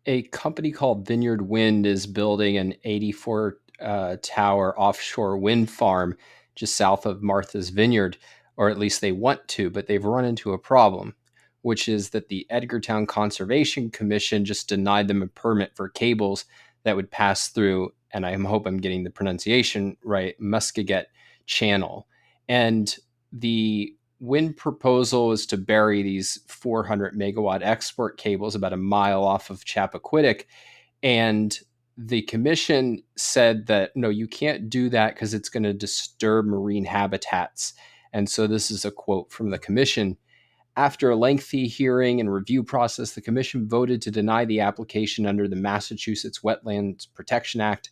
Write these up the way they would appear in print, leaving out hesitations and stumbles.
a company called Vineyard Wind is building an 84 tower offshore wind farm just south of Martha's Vineyard, or at least they want to, but they've run into a problem, which is that the Edgartown Conservation Commission just denied them a permit for cables that would pass through, and I hope I'm getting the pronunciation right, Muskeget Channel. And the wind proposal is to bury these 400 megawatt export cables about a mile off of Chappaquiddick. And the commission said that, no, you can't do that because it's going to disturb marine habitats. And so this is a quote from the commission. After a lengthy hearing and review process, the commission voted to deny the application under the Massachusetts Wetlands Protection Act.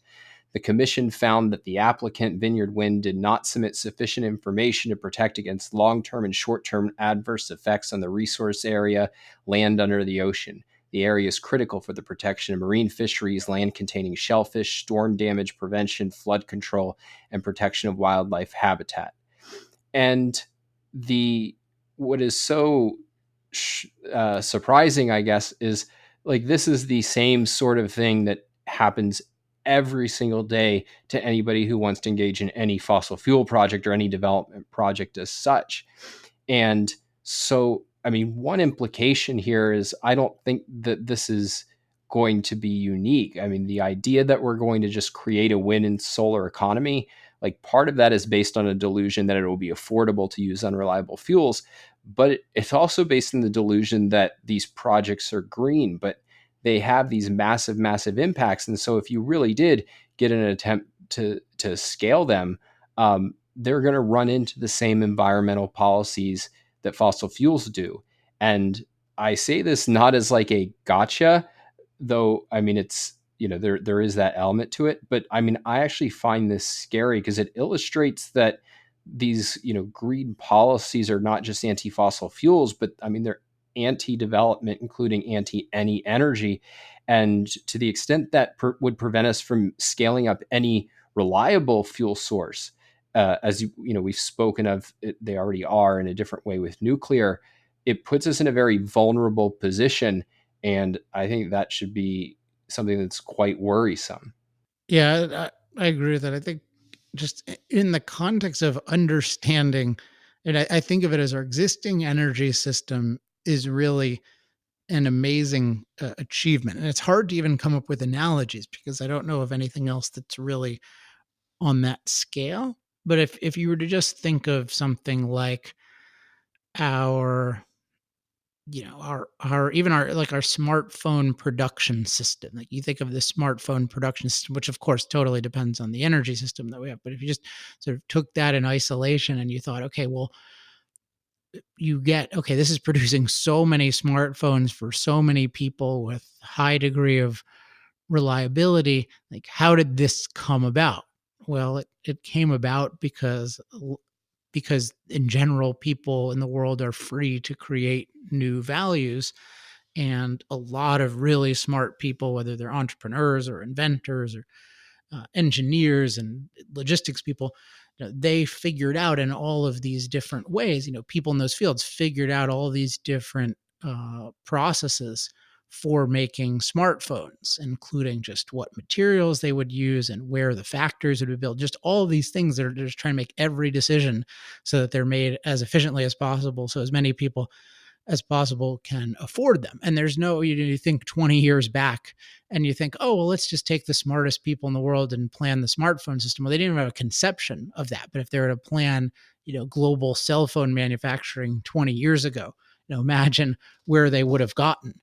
The commission found that the applicant, Vineyard Wind, did not submit sufficient information to protect against long-term and short-term adverse effects on the resource area, land under the ocean. The area is critical for the protection of marine fisheries, land containing shellfish, storm damage prevention, flood control, and protection of wildlife habitat. And what is so surprising, I guess, is like this is the same sort of thing that happens every single day to anybody who wants to engage in any fossil fuel project or any development project as such. And so, I mean, one implication here is I don't think that this is going to be unique. I mean, the idea that we're going to just create a wind and solar economy, like part of that is based on a delusion that it will be affordable to use unreliable fuels, but it's also based in the delusion that these projects are green, but they have these massive, massive impacts. And so if you really did get an attempt to scale them, they're going to run into the same environmental policies that fossil fuels do. And I say this not as like a gotcha, though, I mean, it's, there is that element to it. But I mean, I actually find this scary because it illustrates that these, green policies are not just anti-fossil fuels, but I mean, they're anti-development, including anti-any energy. And to the extent that would prevent us from scaling up any reliable fuel source, as we've spoken of, they already are in a different way with nuclear, it puts us in a very vulnerable position. And I think that should be something that's quite worrisome. Yeah, I agree with that. I think just in the context of understanding, and I think of it as our existing energy system is really an amazing achievement. And it's hard to even come up with analogies because I don't know of anything else that's really on that scale. But if you were to just think of something like our our even our like our smartphone production system, like you think of the smartphone production system, which of course totally depends on the energy system that we have, but if you just sort of took that in isolation and you thought, okay, well, this is producing so many smartphones for so many people with high degree of reliability, like how did this come about? Well, it came about because in general people in the world are free to create new values, and a lot of really smart people, whether they're entrepreneurs or inventors or engineers and logistics people, they figured out in all of these different ways, people in those fields figured out all these different processes for making smartphones, including just what materials they would use and where the factories would be built, just all of these things that are just trying to make every decision so that they're made as efficiently as possible, so as many people as possible can afford them. And there's no, you think 20 years back and you think, oh, well, let's just take the smartest people in the world and plan the smartphone system. Well, they didn't even have a conception of that. But if they were to plan, global cell phone manufacturing 20 years ago, imagine where they would have gotten.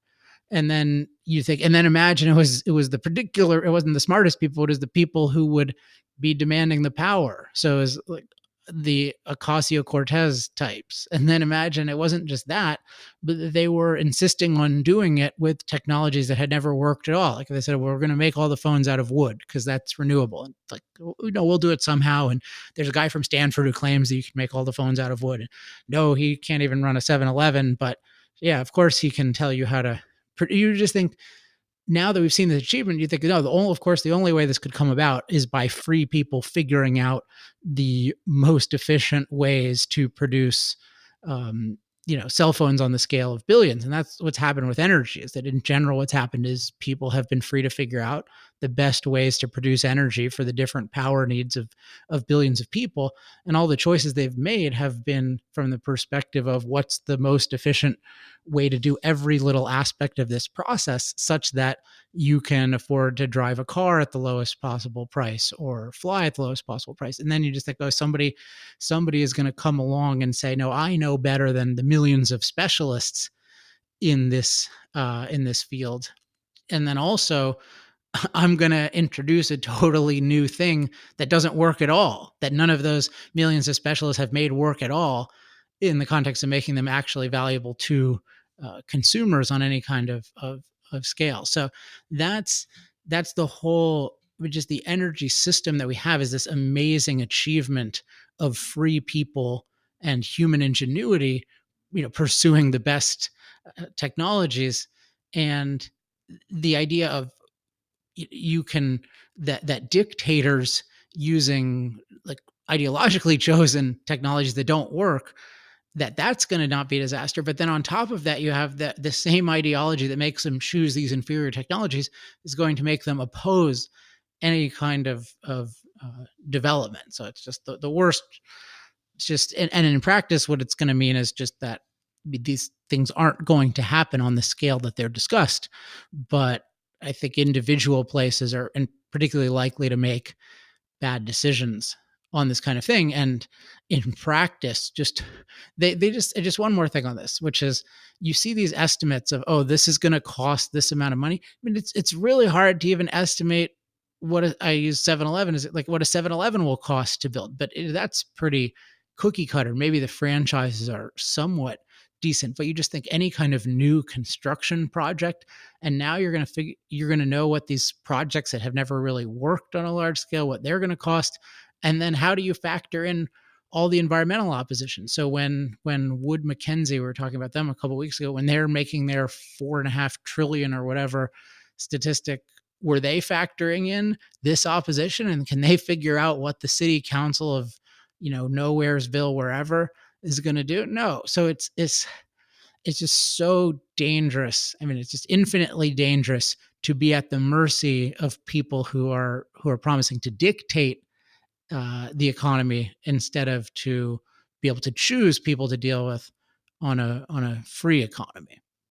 And then you think, and then imagine it wasn't the smartest people, it was the people who would be demanding the power. So it's like the Ocasio-Cortez types. And then imagine it wasn't just that, but they were insisting on doing it with technologies that had never worked at all. Like they said, we're going to make all the phones out of wood because that's renewable. And like, we'll do it somehow. And there's a guy from Stanford who claims that you can make all the phones out of wood. No, he can't even run a 7-Eleven, but yeah, of course he can tell you how to. You just think, now that we've seen this achievement, you think, no, the only way this could come about is by free people figuring out the most efficient ways to produce cell phones on the scale of billions. And that's what's happened with energy, is that in general, what's happened is people have been free to figure out the best ways to produce energy for the different power needs of billions of people. And all the choices they've made have been from the perspective of what's the most efficient way to do every little aspect of this process, such that you can afford to drive a car at the lowest possible price or fly at the lowest possible price. And then you just think, oh, somebody is going to come along and say, no, I know better than the millions of specialists in this field. And then also, I'm going to introduce a totally new thing that doesn't work at all, that none of those millions of specialists have made work at all, in the context of making them actually valuable to consumers on any kind of scale. So that's the whole, just the energy system that we have is this amazing achievement of free people and human ingenuity, pursuing the best technologies. And the idea of you can that dictators using like ideologically chosen technologies that don't work, that's going to not be a disaster. But then on top of that, you have the same ideology that makes them choose these inferior technologies is going to make them oppose any kind of development. So it's just the worst. It's just, and in practice, what it's going to mean is just that these things aren't going to happen on the scale that they're discussed. But I think individual places are particularly likely to make bad decisions on this kind of thing. And in practice, just one more thing on this, which is you see these estimates of, oh, this is going to cost this amount of money. I mean, it's really hard to even estimate I use 7-Eleven. Is it like what a 7-Eleven will cost to build? But that's pretty cookie cutter. Maybe the franchises are somewhat decent, but you just think any kind of new construction project, and now you're going to know what these projects that have never really worked on a large scale, what they're going to cost. And then how do you factor in all the environmental opposition? So when Wood Mackenzie, we were talking about them a couple of weeks ago, when they're making their 4.5 trillion or whatever statistic, were they factoring in this opposition? And can they figure out what the city council of, Nowheresville, wherever, is going to do? No. So it's just so dangerous. I mean, it's just infinitely dangerous to be at the mercy of people who are promising to dictate the economy instead of to be able to choose people to deal with on a free economy.